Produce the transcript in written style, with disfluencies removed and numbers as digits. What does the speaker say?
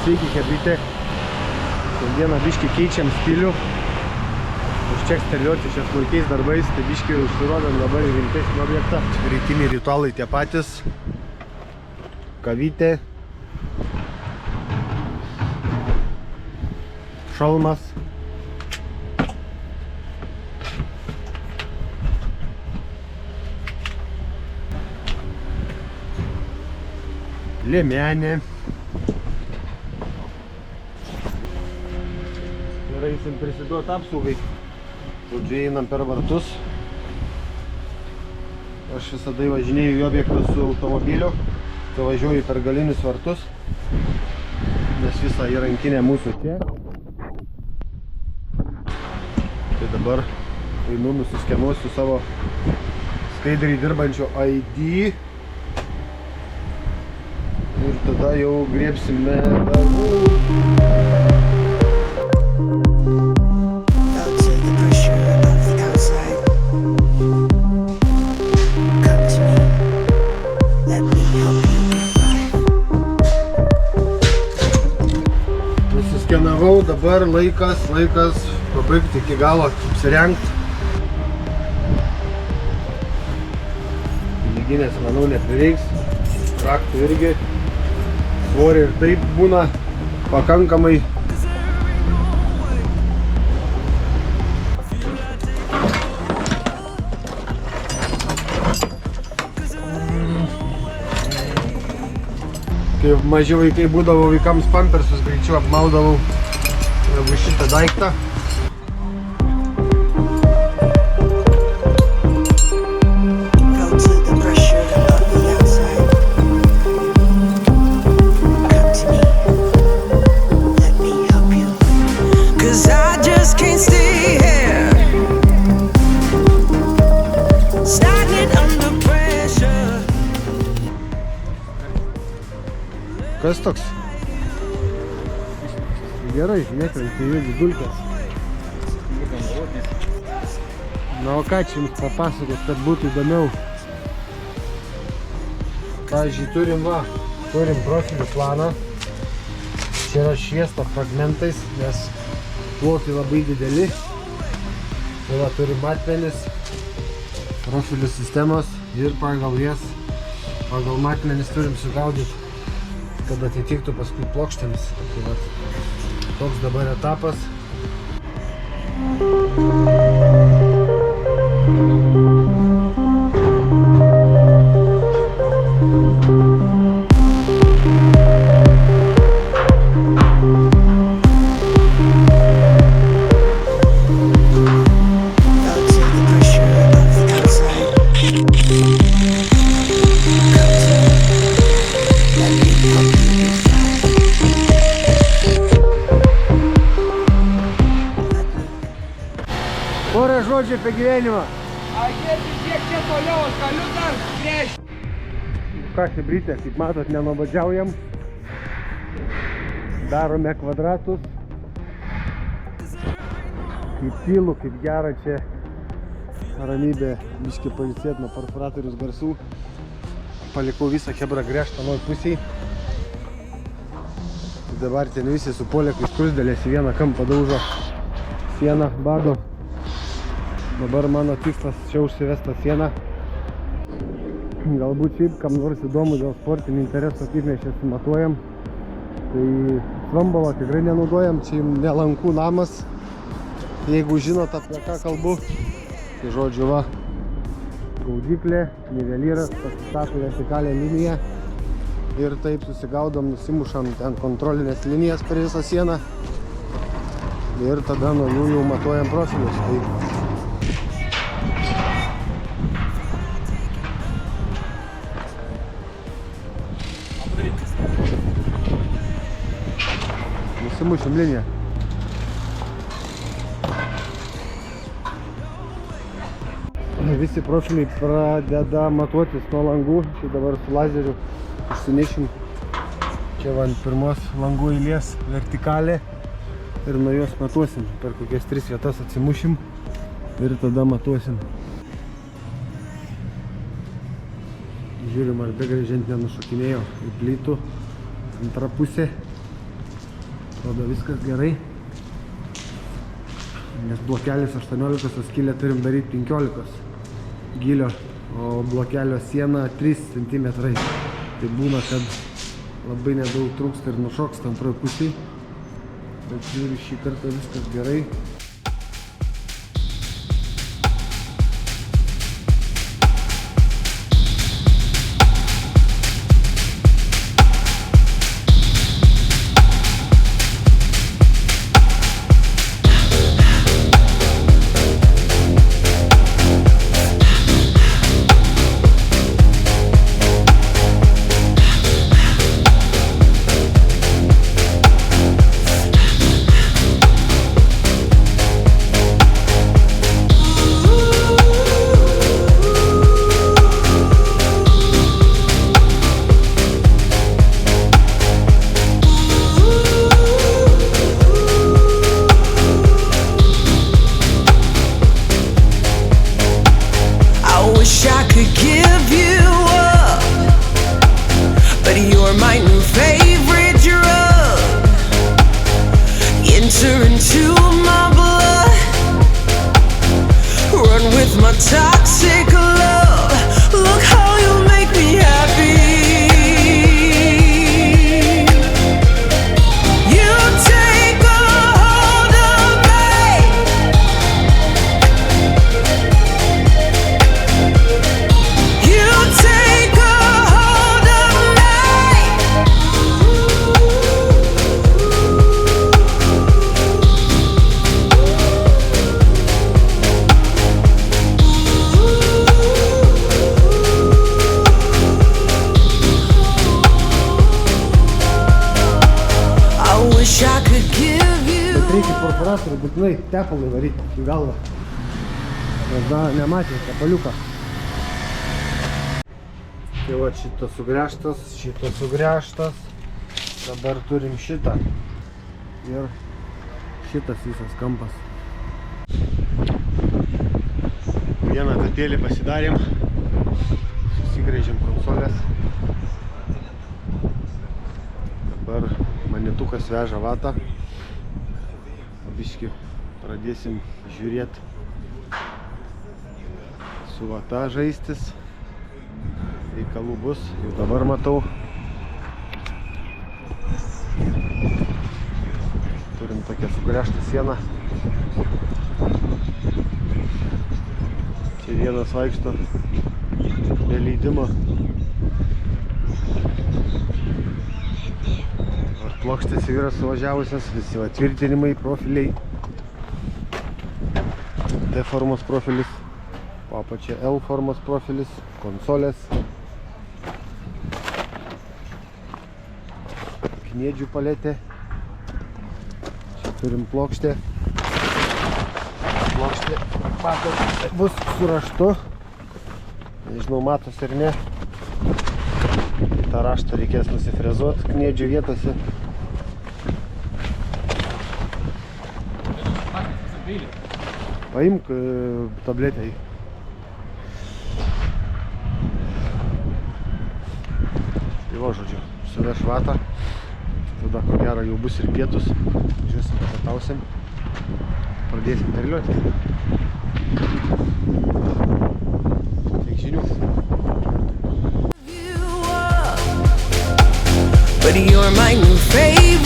Sveiki, chebrytė. Šiandieną biškį keičiam stilių. Užčiak sterliuoti čia smulkiais darbais, tai biškį užsirodėm dabar į rimtesnį objektą. Rytiniai ritualai tie patys. Kavytė. Šalmas. Liemenė. Ir eisim prisiduoti apsaugai. Žodžiu, einam per vartus. Aš visada važinėju į objektą su automobiliu. Tai važiuoju per galinius vartus. Nes visa įrankinė mūsų čia. Tai dabar einu nusiskenuosiu savo skaidriai dirbančio ID. Ir tada jau griebsime darbų. Nusiskenavau, dabar laikas pabaigti iki galo apsirengti. Piniginės, manau, neprireiks. Raktų irgi. Svorį ir taip būna pakankamai. Kai maži vaikai būdavo, vaikams pampersus greičiau apmaudavau negu šitą daiktą. Kas toks? Gerai, nekrenti jų dulkės. Na, o ką čia jums papasakot, kad būtų įdomiau? Pavyzdžiui, turim profilių planą. Čia yra šviesta fragmentais, nes plotai labai dideli. Tai va, turim matmenis, profilių sistemos ir pagal jas, pagal matmenis turim sugaudyti, kad atitiktų paskui plokštėms. Tai va, toks dabar etapas. Porą žodžių apie gyvenimą. Aidėti kiek čia toliau, aš galiu dar grėžti. Ką, chebrytė, kaip matot, nenubadžiaujam. Darome kvadratus. Kaip tylu, kaip gera čia. Ramybė, biškį pailsėt nuo perforatorius garsų. Palikau visą chebrą gręžtą nuo pusiai. Dabar ten visi su polėkais skruzdėlės į vieną kampą daužo sieną, bado. Dabar mano tikslas čia užsivesta sieną. Galbūt šiaip kam nors įdomu dėl sportinių interesų, kaip mes čia sumatuojam. Tai svambalo tikrai nenaudojam, čia nelankų namas. Jeigu žinot, apie ką kalbu, tai žodžiu va, gaudyklė, nivelyras, pasistato vertikalią liniją ir taip susigaudom, nusimušam ten kontrolinės linijas per visą sieną ir tada nuo jų jau matuojam profilius. Tai nusimušim liniją. Visi profiliai pradeda matuotis nuo langų. Čia dabar su lazeriu užsinešim. Čia va ant pirmos langų eilės vertikalė. Ir nuo jos matuosim. Per kokias 3 vietas atsimušim. Ir tada matuosim. Žiūrim, ar begrąžint nenušokinėjo į plytų. Antra pusė. Atrodo viskas gerai. Nes blokelis 18, o skylę turim daryti 15 gylio, o blokelio siena 3 cm. Tai būna, kad labai nedaug trūksta ir nušoksta antroje pusėje. Bet žiūriu, šį kartą viskas gerai. Toxic love, look how you make me happy. You take a hold of me. You take a hold of Reikia perforatorių būtinai tepalai varyti į galvą. Nes dar nematė tepaliuką. Tai va, šitas sugręžtas. Dabar turim šitą. Ir šitas visas kampas. Vieną tatėlį pasidarėm. Susigrėžėm konsolės. Dabar manitukas veža vatą. Biški pradėsim žiūrėti su vata žaistis. Reikalų bus. Jau dabar matau. Turim tokią sugręžtą sieną. Čia vienas vaikšto be leidimo. Plokštės jau yra suvažiavusios, visi tvirtinimai, profiliai. T formos profilis, po apačia L formos profilis, konsolės. Kniedžių paletė. Čia turim plokštę. Plokštė bus su raštu. Nežinau, matos ar ne. tą raštą reikės nusifrezuoti kniedžių vietose. Paimk tabletę. Tai va, žodžiu, suveš vatą. Tada ko gero jau bus ir pietus. Žiūrėsim, pakatausim. Pradėsim perliuoti. Tiek žinių. But you're my new favorite.